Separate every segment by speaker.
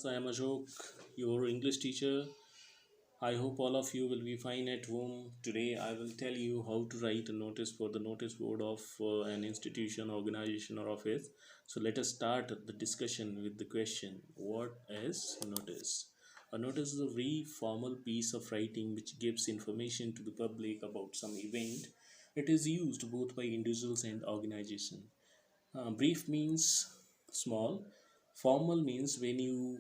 Speaker 1: I am Ashok, your English teacher. I hope all of you will be fine at home. Today, I will tell you how to write a notice for the notice board of an institution, organization, or office. So, let us start the discussion with the question: what is notice? A notice is a very formal piece of writing which gives information to the public about some event. It is used both by individuals and organizations. Brief means small. Formal means when you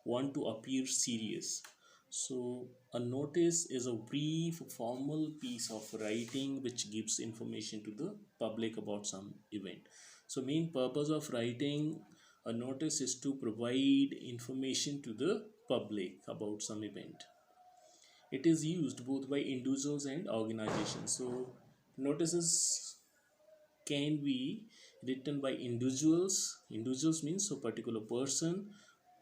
Speaker 1: want to appear serious. So, a notice is a brief, formal piece of writing which gives information to the public about some event. So, main purpose of writing a notice is to provide information to the public about some event. It is used both by individuals and organizations. So, notices can be written by individuals. Individuals means a particular person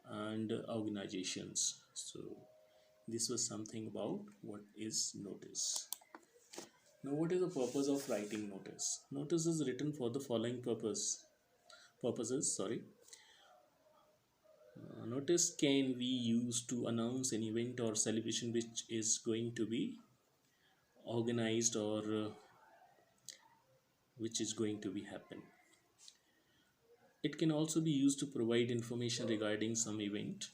Speaker 1: and organizations. So this was something about what is notice. Now, what is the purpose of writing notice? Notice is written for the following purposes. Notice can be used to announce an event or celebration which is going to be organized or which is going to be happen. It can also be used to provide information regarding some event,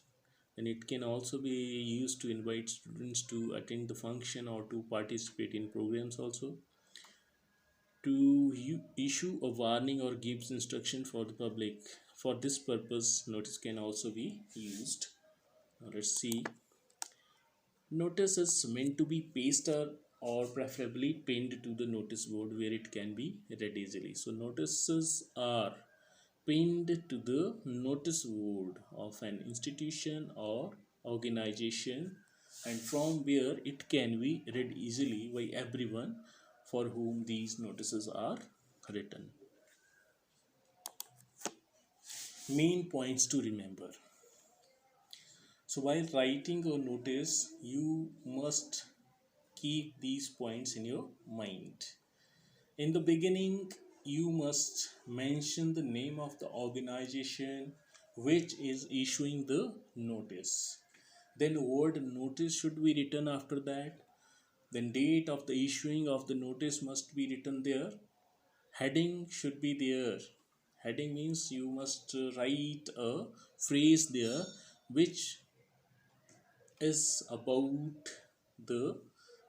Speaker 1: and it can also be used to invite students to attend the function or to participate in programs also, to issue a warning or gives instruction for the public. For this purpose, notice can also be used. Now let's see. Notice is meant to be pasted or preferably pinned to the notice board where it can be read easily. So notices are pinned to the notice board of an institution or organization, and from where it can be read easily by everyone for whom these notices are written. Main points to remember. So while writing a notice, you must keep these points in your mind. In the beginning, you must mention the name of the organization which is issuing the notice. Then word notice should be written after that. Then date of the issuing of the notice must be written there. Heading should be there. Heading means you must write a phrase there which is about the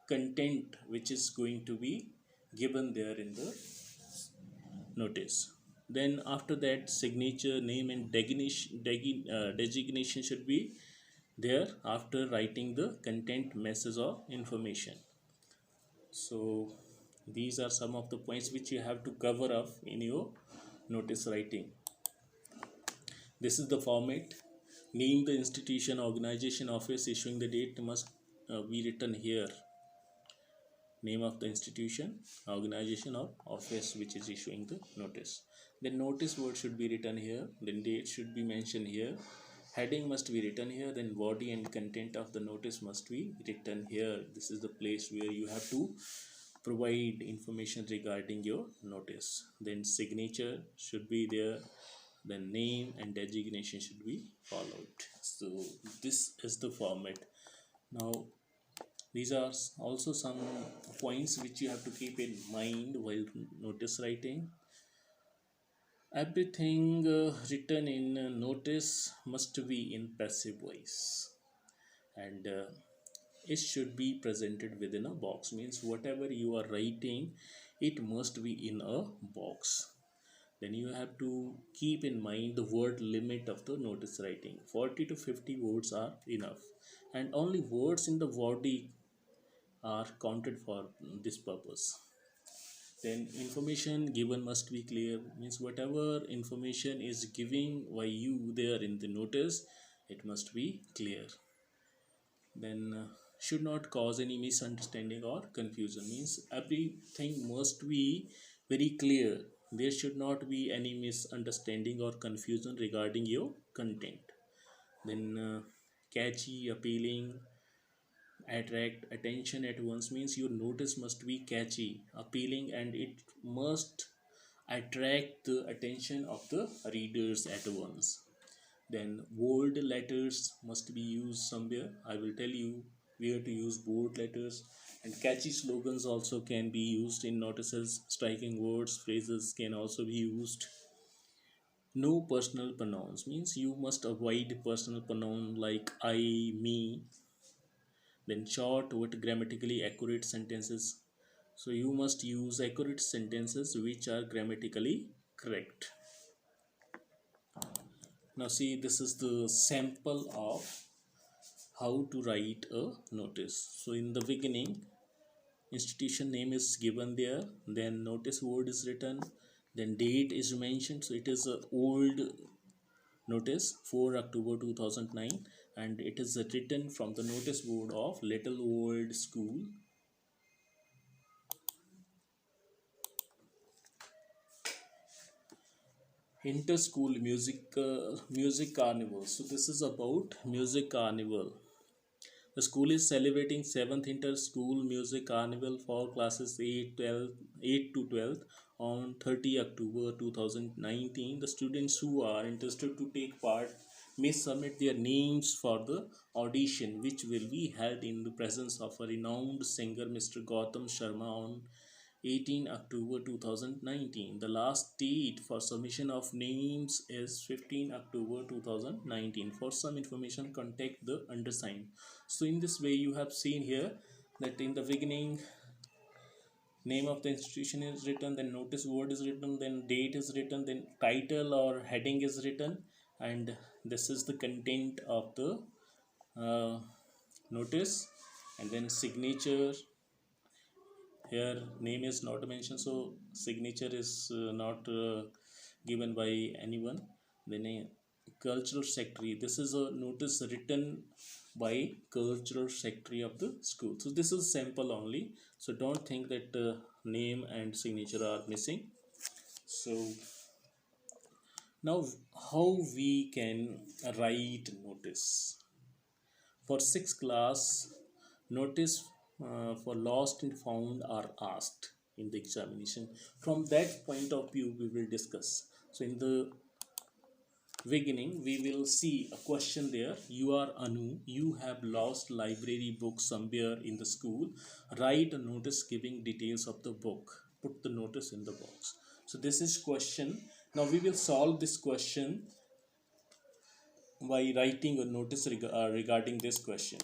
Speaker 1: content which is going to be given there in the notice. Then after that, signature, name, and designation should be there after writing the content, message, or information. So these are some of the points which you have to cover up in your notice writing. This is the format. Name the institution, organization, office, issuing the date must be written here. Name of the institution, organization, or office which is issuing the notice. Then notice word should be written here. Then date should be mentioned here. Heading must be written here. Then body and content of the notice must be written here. This is the place where you have to provide information regarding your notice. Then signature should be there. Then name and designation should be followed. So this is the format. Now these are also some points which you have to keep in mind while notice writing. Everything written in notice must be in passive voice, and it should be presented within a box. Means whatever you are writing, it must be in a box. Then you have to keep in mind the word limit of the notice writing. 40 to 50 words are enough, and only words in the body are counted for this purpose. Then information given must be clear. Means whatever information is giving by you there in the notice, it must be clear. Then should not cause any misunderstanding or confusion. Means everything must be very clear. There should not be any misunderstanding or confusion regarding your content. Then catchy, appealing, attract attention at once. Means your notice must be catchy, appealing, and it must attract the attention of the readers at once. Then bold letters must be used somewhere. I will tell you where to use bold letters. And catchy slogans also can be used in notices. Striking words, phrases can also be used. No personal pronouns means you must avoid personal pronoun like I, me. Then short but grammatically accurate sentences. So you must use accurate sentences which are grammatically correct. Now see, this is the sample of how to write a notice. So in the beginning, institution name is given there, then notice word is written, then date is mentioned. So it is a old notice, 4 October 2009, and it is written from the notice board of Little Old School. Inter-school music carnival. So this is about music carnival. The school is celebrating 7th Inter-School Music Carnival for classes 8 to 12 on 30 October 2019. The students who are interested to take part may submit their names for the audition, which will be held in the presence of a renowned singer, Mr. Gautam Sharma, on 18 October 2019. The last date for submission of names is 15 October 2019. For some information, contact the undersigned. So in this way, you have seen here that in the beginning, name of the institution is written, then notice word is written, then date is written, then title or heading is written, and this is the content of the uh, notice. And then signature, here name is not mentioned, so signature is not given by anyone. Then a cultural secretary, this is a notice written by cultural secretary of the school. So this is sample only, so don't think that name and signature are missing. So now how we can write notice for 6th class. Notice for lost and found are asked in the examination. From that point of view we will discuss. So in the beginning we will see a question there. You are Anu, you have lost library book somewhere in the school. Write a notice giving details of the book. Put the notice in the box. So this is question. Now we will solve this question by writing a notice regarding this question.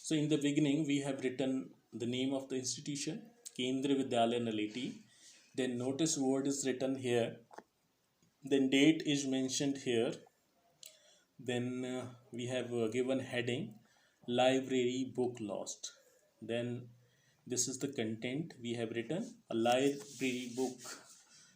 Speaker 1: So in the beginning, we have written the name of the institution, Kendriya Vidyalaya Naleti. Then notice word is written here. Then date is mentioned here. Then we have given heading, library book lost. Then this is the content we have written, a library book,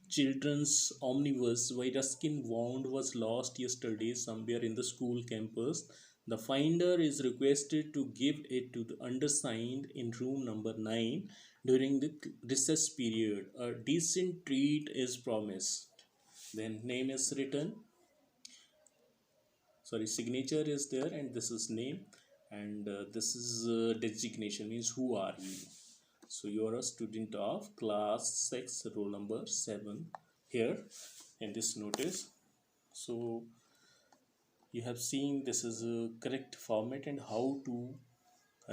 Speaker 1: children's omnibus by Ruskin Wound was lost yesterday somewhere in the school campus. The finder is requested to give it to the undersigned in room number 9 during the recess period. A decent treat is promised. Then name is written, sorry, signature is there, and this is name, and this is designation, means who are you. So you are a student of class 6 roll number 7 here in this notice. So you have seen this is a correct format and how to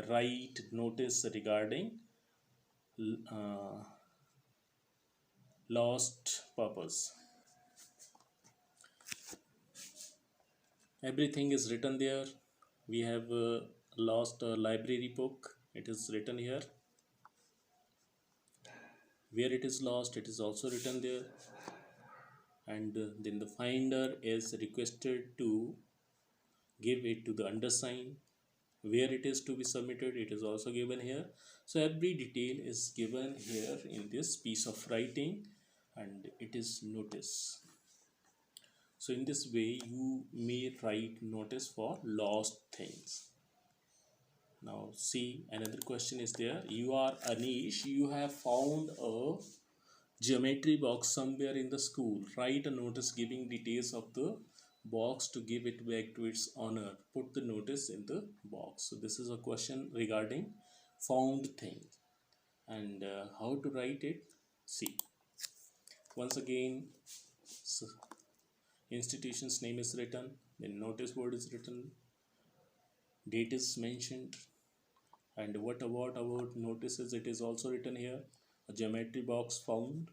Speaker 1: write notice regarding uh, lost purpose. Everything is written there. We have lost a library book, it is written here. Where it is lost, it is also written there. And then the finder is requested to give it to the undersigned. Where it is to be submitted, it is also given here. So every detail is given here in this piece of writing, and it is notice. So in this way you may write notice for lost things. Now see, another question is there. You are Anish, you have found a geometry box somewhere in the school. Write a notice giving details of the box to give it back to its owner. Put the notice in the box. So this is a question regarding found thing, and how to write it. See, once again, so institution's name is written, then notice board is written, date is mentioned, and what about notices, it is also written here. A geometry box found,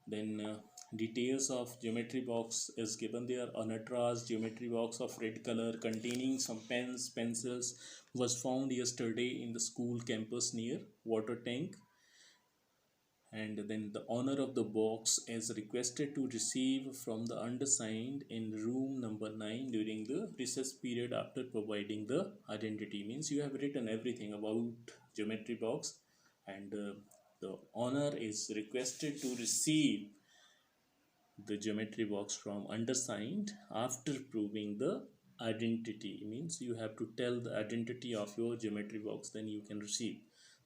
Speaker 1: then details of geometry box is given there. A Natras geometry box of red color containing some pens, pencils was found yesterday in the school campus near water tank. And then the owner of the box is requested to receive from the undersigned in room number 9 during the recess period after providing the identity. Means you have written everything about geometry box, and the owner is requested to receive the geometry box from undersigned after proving the identity. Means you have to tell the identity of your geometry box, then you can receive.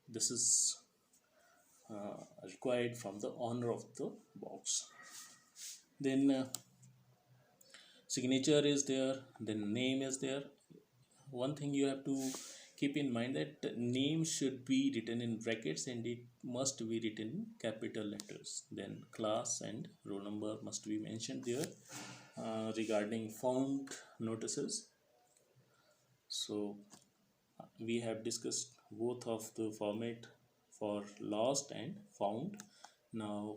Speaker 1: This is required from the owner of the box. Then signature is there, then name is there. One thing you have to keep in mind, that name should be written in brackets and it must be written in capital letters. Then class and roll number must be mentioned there. Regarding found notices, so we have discussed both of the format for lost and found. Now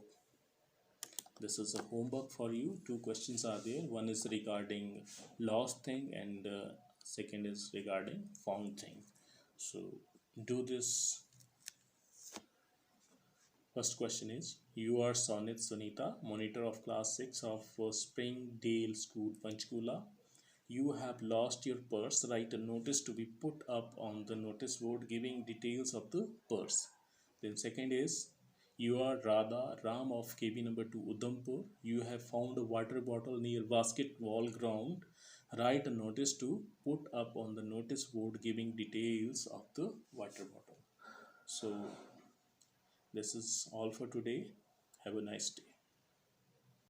Speaker 1: this is a homework for you. Two questions are there. One is regarding lost thing, and second is regarding found thing. So do this. First question is, you are Sonit Sunita, monitor of class 6 of Springdale School, Panchkula. You have lost your purse. Write a notice to be put up on the notice board giving details of the purse. Then second is, you are Radha Ram of KB number 2 Udhampur. You have found a water bottle near basketball ground. Write a notice to put up on the notice board giving details of the water bottle. So this is all for today. Have a nice day.